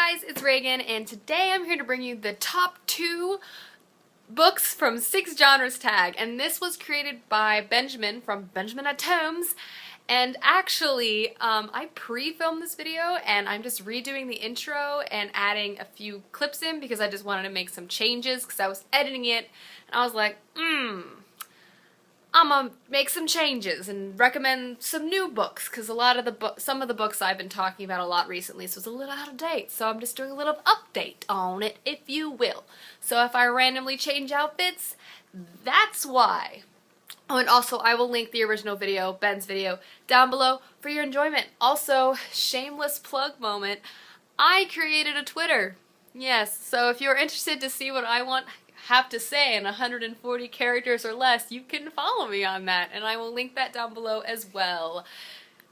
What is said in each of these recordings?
guys, it's Reagan, and today I'm here to bring you the top 2 books from 6 Genres tag, and this was created by Benjamin from Benjamin at Tomes. And actually, I pre-filmed this video and I'm just redoing the intro and adding a few clips in because I just wanted to make some changes because I was editing it and I was like, I'm gonna make some changes and recommend some new books because some of the books I've been talking about a lot recently, so it's a little out of date, so I'm just doing a little update on it, if you will. So if I randomly change outfits, that's why. Oh, and also I will link the original video, Ben's video, down below for your enjoyment. Also, shameless plug moment, I created a Twitter. Yes, so if you're interested to see what I have to say in 140 characters or less, you can follow me on that, and I will link that down below as well.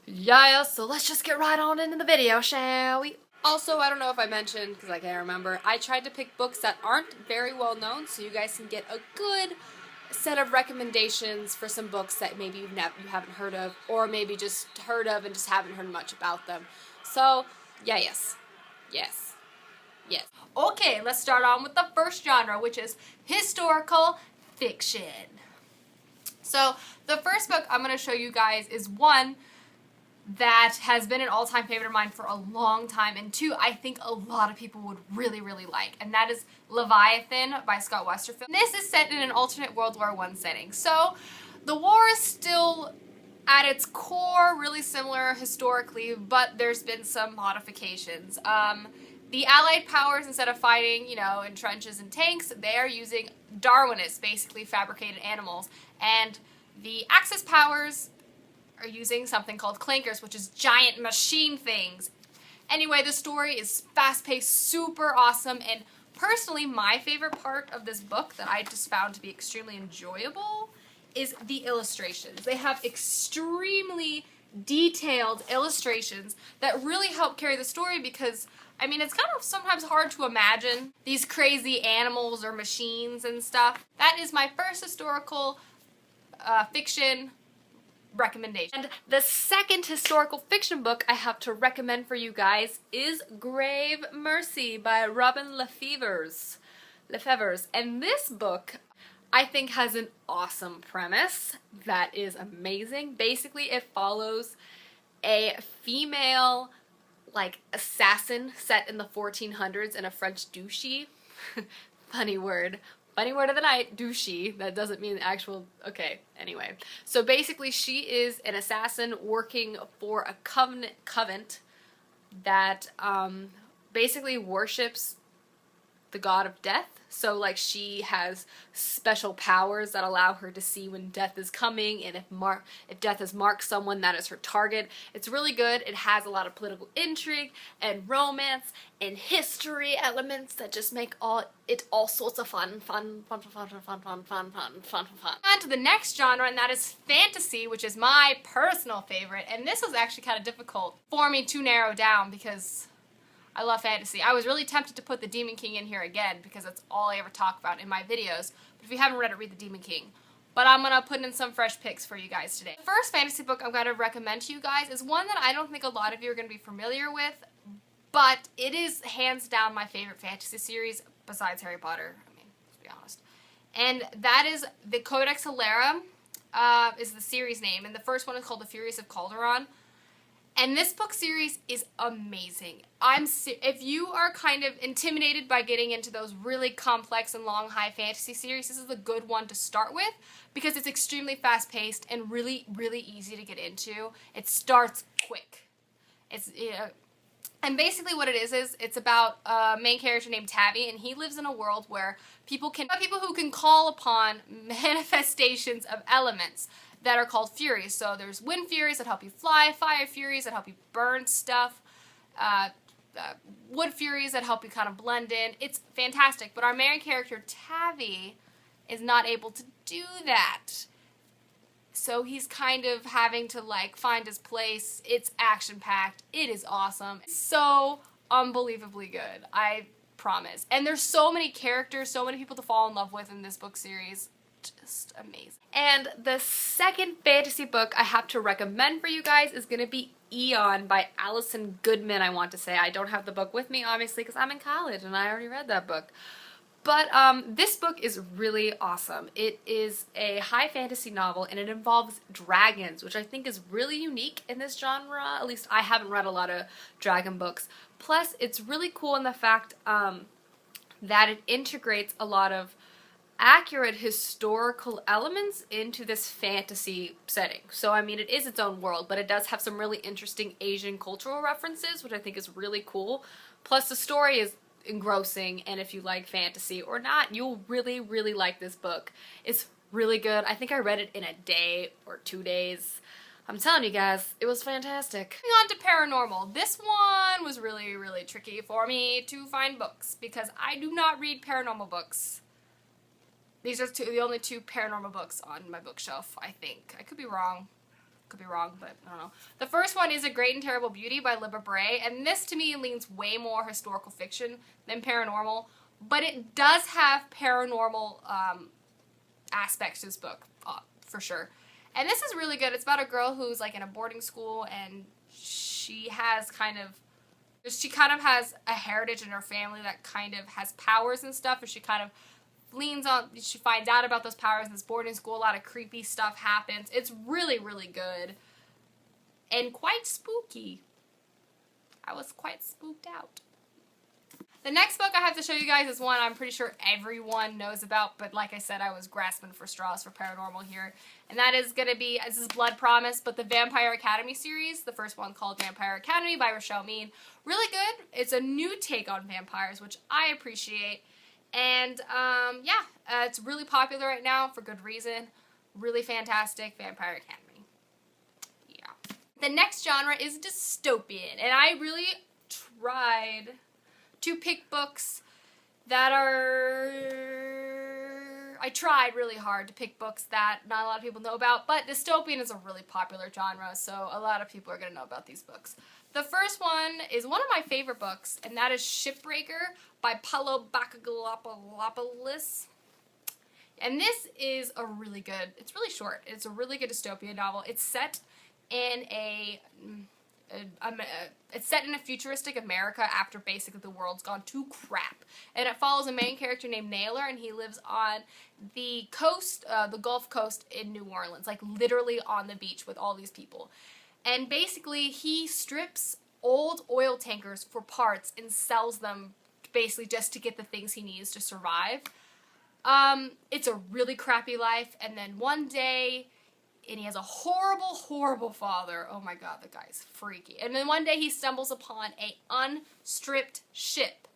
Yeah, so let's just get right on into the video, shall we? Also, I don't know if I mentioned, because I can't remember, I tried to pick books that aren't very well known so you guys can get a good set of recommendations for some books that maybe you haven't heard of, or maybe just heard of and just haven't heard much about them. So, yeah, yes. Okay, let's start on with the first genre, which is historical fiction. So, the first book I'm going to show you guys is one that has been an all-time favorite of mine for a long time, and two I think a lot of people would really like, and that is Leviathan by Scott Westerfeld. This is set in an alternate World War I setting. So the war is still at its core really similar historically, but there's been some modifications. The Allied powers, instead of fighting, you know, in trenches and tanks, they are using Darwinists, basically fabricated animals, and the Axis powers are using something called clankers, which is giant machine things. Anyway, the story is fast-paced, super awesome, and personally my favorite part of this book that I just found to be extremely enjoyable is the illustrations. They have extremely detailed illustrations that really help carry the story because, I mean, it's kind of sometimes hard to imagine these crazy animals or machines and stuff. That is my first historical fiction recommendation. And the second historical fiction book I have to recommend for you guys is Grave Mercy by Robin Lefevers. And this book I think has an awesome premise that is amazing. Basically, it follows a female like assassin set in the 1400s in a French duchy. Funny word of the night, douchey. That doesn't mean the actual, okay, anyway. So basically she is an assassin working for a covenant that basically worships the god of death. So like she has special powers that allow her to see when death is coming, and if death has marked someone, that is her target. It's really good. It has a lot of political intrigue and romance and history elements that just make it all sorts of fun. On to the next genre, and that is fantasy, which is my personal favorite. And this was actually kind of difficult for me to narrow down because I love fantasy. I was really tempted to put The Demon King in here again because that's all I ever talk about in my videos. But if you haven't read it, read The Demon King. But I'm going to put in some fresh picks for you guys today. The first fantasy book I'm going to recommend to you guys is one that I don't think a lot of you are going to be familiar with, but it is hands down my favorite fantasy series besides Harry Potter. I mean, let's be honest. And that is the Codex Alera is the series name, and the first one is called The Furies of Caldron. And this book series is amazing. If you are kind of intimidated by getting into those really complex and long high fantasy series, this is a good one to start with because it's extremely fast-paced and really easy to get into. It starts quick. And basically what it is it's about a main character named Tavi, and he lives in a world where people who can call upon manifestations of elements that are called Furies. So there's wind Furies that help you fly, fire Furies that help you burn stuff, wood Furies that help you kind of blend in. It's fantastic, but our main character Tavi is not able to do that. So he's kind of having to like find his place. It's action-packed. It is awesome. It's so unbelievably good, I promise. And there's so many characters, so many people to fall in love with in this book series. Just amazing. And the second fantasy book I have to recommend for you guys is going to be Eon by Allison Goodman, I want to say. I don't have the book with me, obviously, because I'm in college and I already read that book. But this book is really awesome. It is a high fantasy novel and it involves dragons, which I think is really unique in this genre. At least I haven't read a lot of dragon books. Plus, it's really cool in the fact that it integrates a lot of accurate historical elements into this fantasy setting. So, I mean, it is its own world, but it does have some really interesting Asian cultural references, which I think is really cool. Plus, the story is engrossing, and if you like fantasy or not, you'll really, really like this book. It's really good. I think I read it in a day or 2 days. I'm telling you guys, it was fantastic. Moving on to Paranormal. This one was really, really tricky for me to find books because I do not read paranormal books. These are the only 2 paranormal books on my bookshelf, I think. I could be wrong. Could be wrong, but I don't know. The first one is A Great and Terrible Beauty by Libba Bray, and this to me leans way more historical fiction than paranormal, but it does have paranormal aspects to this book, for sure. And this is really good. It's about a girl who's like in a boarding school, and she kind of has a heritage in her family that kind of has powers and stuff, and she kind of she finds out about those powers in this boarding school. A lot of creepy stuff happens. It's really, really good. And quite spooky. I was quite spooked out. The next book I have to show you guys is one I'm pretty sure everyone knows about, but like I said, I was grasping for straws for Paranormal here. And that is going to be, this is Blood Promise, but the Vampire Academy series. The first one called Vampire Academy by Rochelle Mead. Really good. It's a new take on vampires, which I appreciate. And, it's really popular right now for good reason. Really fantastic. Vampire Academy. Yeah. The next genre is dystopian. And I really tried to pick books that I tried really hard to pick books that not a lot of people know about. But dystopian is a really popular genre, so a lot of people are going to know about these books. The first one is one of my favorite books, and that is Shipbreaker by Paulo Bacagalopoulos. And this is it's really short. It's a really good dystopian novel. It's set in it's set in a futuristic America after basically the world's gone to crap. And it follows a main character named Naylor, and he lives on the coast, the Gulf Coast in New Orleans, like literally on the beach with all these people. And basically, he strips old oil tankers for parts and sells them basically just to get the things he needs to survive. It's a really crappy life, and then one day, and he has a horrible, horrible father. Oh my god, the guy's freaky. And then one day he stumbles upon a unstripped ship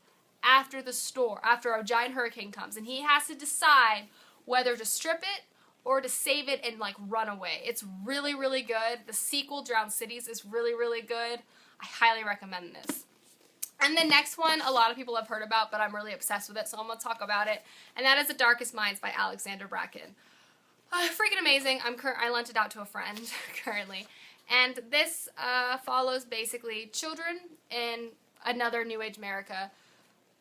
after a giant hurricane comes, and he has to decide whether to strip it or to save it and like run away. It's really, really good. The sequel, Drowned Cities, is really, really good. I highly recommend this. And the next one, a lot of people have heard about, but I'm really obsessed with it, so I'm going to talk about it. And that is The Darkest Minds by Alexander Bracken. Freaking amazing. I lent it out to a friend currently. And this follows basically children in another New Age America.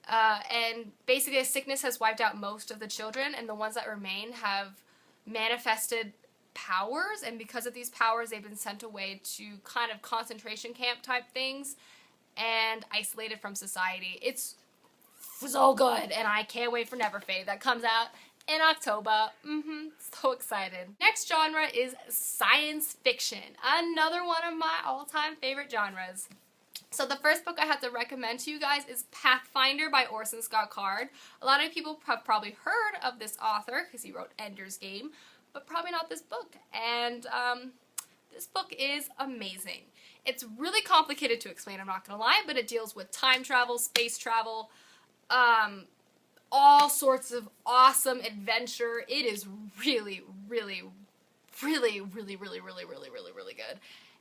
And basically a sickness has wiped out most of the children, and the ones that remain have manifested powers, and because of these powers they've been sent away to kind of concentration camp type things and isolated from society. It's so good, and I can't wait for Never Fade. That comes out in October. So excited. Next genre is science fiction. Another one of my all-time favorite genres. So the first book I have to recommend to you guys is Pathfinder by Orson Scott Card. A lot of people have probably heard of this author because he wrote Ender's Game, but probably not this book. And this book is amazing. It's really complicated to explain, I'm not going to lie, but it deals with time travel, space travel, all sorts of awesome adventure. It is really, really, really, really, really, really, really, really, really good.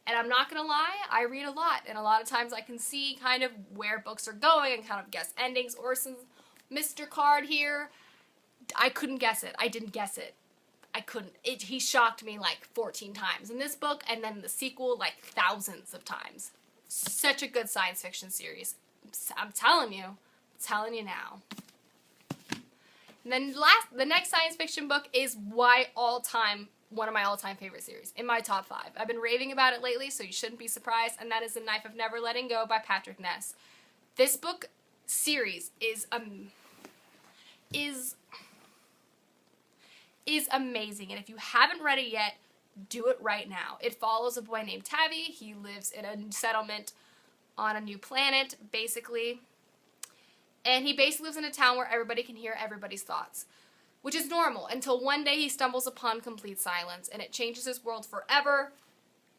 And I'm not going to lie, I read a lot, and a lot of times I can see kind of where books are going and kind of guess endings. Orson's Mr. Card here, I couldn't guess it. I didn't guess it. I couldn't. He shocked me like 14 times in this book, and then the sequel like thousands of times. Such a good science fiction series. I'm telling you now. And then the next science fiction book is my all-time one of my all-time favorite series, in my top 5. I've been raving about it lately, so you shouldn't be surprised, and that is The Knife of Never Letting Go by Patrick Ness. This book series is amazing, and if you haven't read it yet, do it right now. It follows a boy named Tavi. He lives in a settlement on a new planet, basically, and he basically lives in a town where everybody can hear everybody's thoughts, which is normal, until one day he stumbles upon complete silence, and it changes his world forever.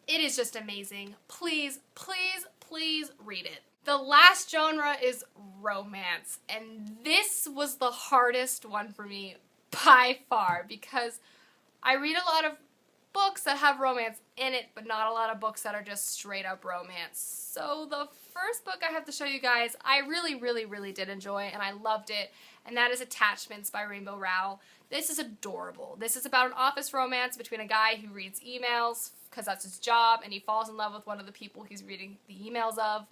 It is just amazing. Please, please, please read it. The last genre is romance, and this was the hardest one for me by far, because I read a lot of books that have romance in it, but not a lot of books that are just straight up romance. So the first book I have to show you guys, I really, really, really did enjoy, and I loved it, and that is Attachments by Rainbow Rowell. This is adorable. This is about an office romance between a guy who reads emails, because that's his job, and he falls in love with one of the people he's reading the emails of,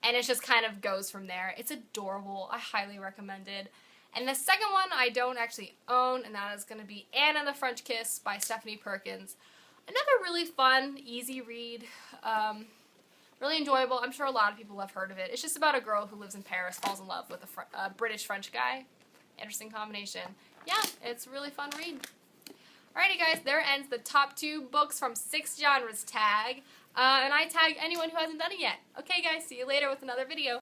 and it just kind of goes from there. It's adorable. I highly recommend it. And the second one I don't actually own, and that is going to be Anne and the French Kiss by Stephanie Perkins. Another really fun, easy read. Really enjoyable. I'm sure a lot of people have heard of it. It's just about a girl who lives in Paris, falls in love with a British-French guy. Interesting combination. Yeah, it's a really fun read. Alrighty guys, there ends the top 2 books from 6 genres tag. And I tag anyone who hasn't done it yet. Okay guys, see you later with another video.